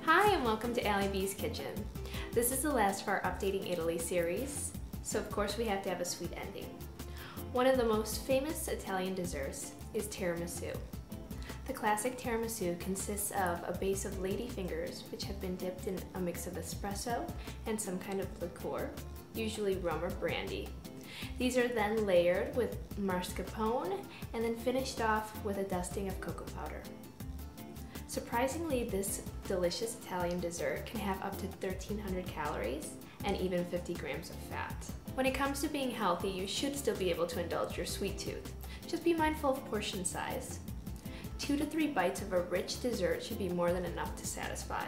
Hi and welcome to Allie B's Kitchen. This is the last of our Updating Italy series, so of course we have to have a sweet ending. One of the most famous Italian desserts is tiramisu. The classic tiramisu consists of a base of ladyfingers which have been dipped in a mix of espresso and some kind of liqueur, usually rum or brandy. These are then layered with mascarpone and then finished off with a dusting of cocoa powder. Surprisingly, this delicious Italian dessert can have up to 1,300 calories and even 50 grams of fat. When it comes to being healthy, you should still be able to indulge your sweet tooth. Just be mindful of portion size. 2 to 3 bites of a rich dessert should be more than enough to satisfy.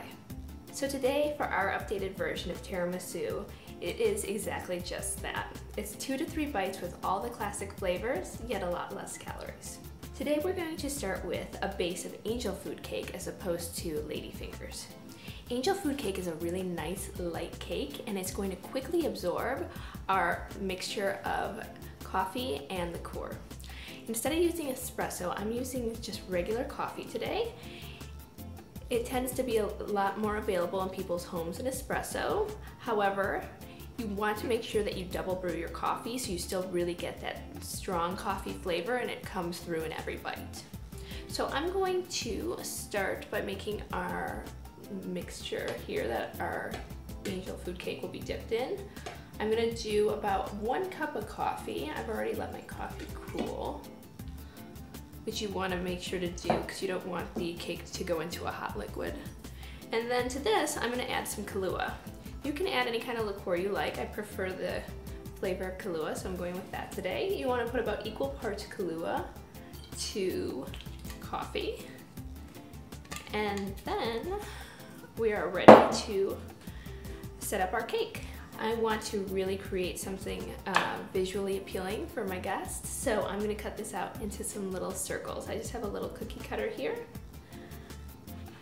So today, for our updated version of tiramisu, it is exactly just that. It's 2 to 3 bites with all the classic flavors, yet a lot less calories. Today we're going to start with a base of angel food cake as opposed to ladyfingers. Angel food cake is a really nice light cake and it's going to quickly absorb our mixture of coffee and liqueur. Instead of using espresso, I'm using just regular coffee today. It tends to be a lot more available in people's homes than espresso. However, you want to make sure that you double brew your coffee so you still really get that strong coffee flavor and it comes through in every bite. So I'm going to start by making our mixture here that our angel food cake will be dipped in. I'm gonna do about 1 cup of coffee. I've already let my coffee cool, which you want to make sure to do because you don't want the cake to go into a hot liquid. And then to this, I'm gonna add some Kahlua. You can add any kind of liqueur you like. I prefer the flavor of Kahlua, so I'm going with that today. You want to put about equal parts Kahlua to coffee. And then we are ready to set up our cake. I want to really create something visually appealing for my guests, so I'm going to cut this out into some little circles. I just have a little cookie cutter here.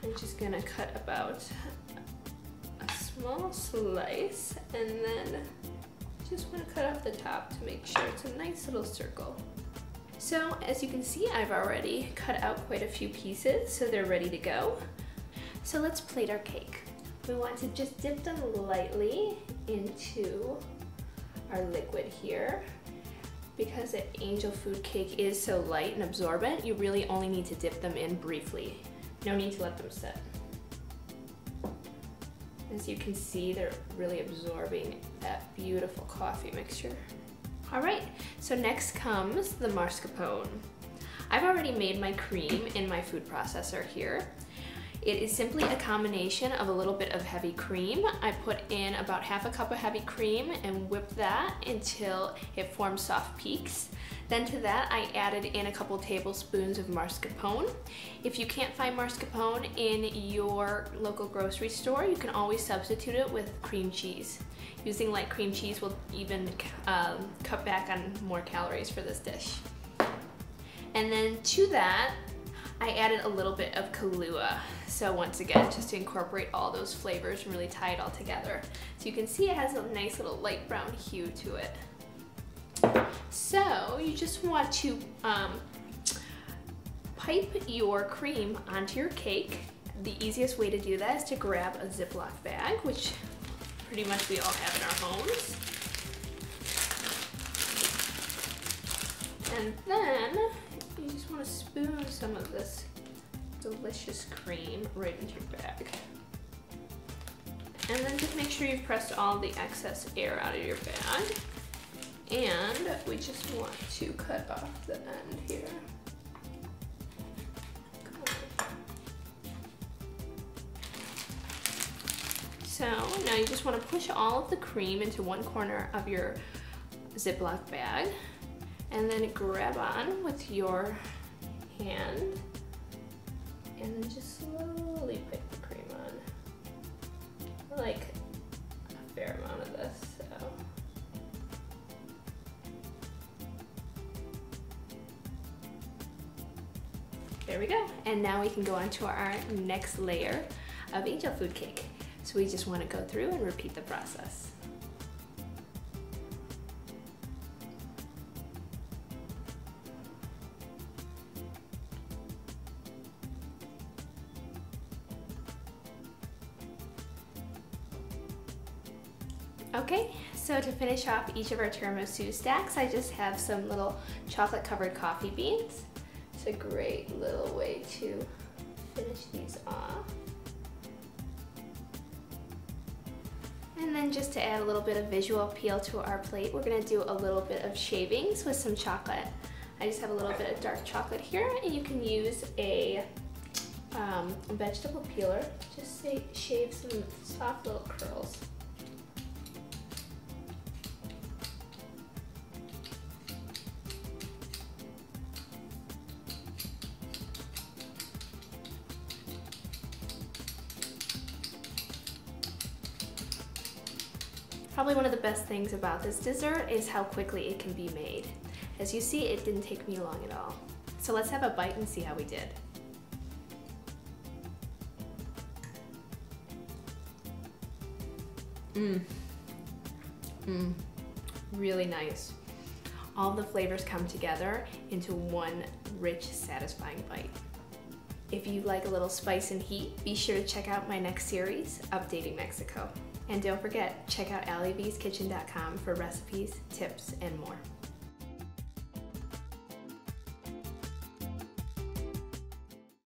I'm just going to cut about small slice and then just want to cut off the top to make sure it's a nice little circle. So as you can see, I've already cut out quite a few pieces so they're ready to go. So let's plate our cake. We want to just dip them lightly into our liquid here. Because the angel food cake is so light and absorbent, you really only need to dip them in briefly. No need to let them sit. As you can see, they're really absorbing that beautiful coffee mixture. All right, so next comes the mascarpone. I've already made my cream in my food processor here. It is simply a combination of a little bit of heavy cream. I put in about half a cup of heavy cream and whipped that until it formed soft peaks. Then to that, I added in a couple tablespoons of mascarpone. If you can't find mascarpone in your local grocery store, you can always substitute it with cream cheese. Using light cream cheese will even cut back on more calories for this dish. And then to that, I added a little bit of Kahlua. So once again, just to incorporate all those flavors and really tie it all together. So you can see it has a nice little light brown hue to it. So you just want to pipe your cream onto your cake. The easiest way to do that is to grab a Ziploc bag, which pretty much we all have in our homes. And then you just want to spoon some of this delicious cream right into your bag. And then just make sure you've pressed all the excess air out of your bag. And we just want to cut off the end here. So now you just want to push all of the cream into one corner of your Ziploc bag and then grab on with your hand and then just slowly pick the cream on. I like a fair amount of this, so. There we go. And now we can go on to our next layer of angel food cake. So we just want to go through and repeat the process. Okay, so to finish off each of our tiramisu stacks, I just have some little chocolate covered coffee beans. It's a great little way to finish these off. And then just to add a little bit of visual appeal to our plate, we're gonna do a little bit of shavings with some chocolate. I just have a little bit of dark chocolate here, and you can use a vegetable peeler. Just shave some soft little curls. Probably one of the best things about this dessert is how quickly it can be made. As you see, it didn't take me long at all. So let's have a bite and see how we did. Really nice. All the flavors come together into one rich, satisfying bite. If you like a little spice and heat, be sure to check out my next series, Updating Mexico. And don't forget, check out AllieV'sKitchen.com for recipes, tips, and more.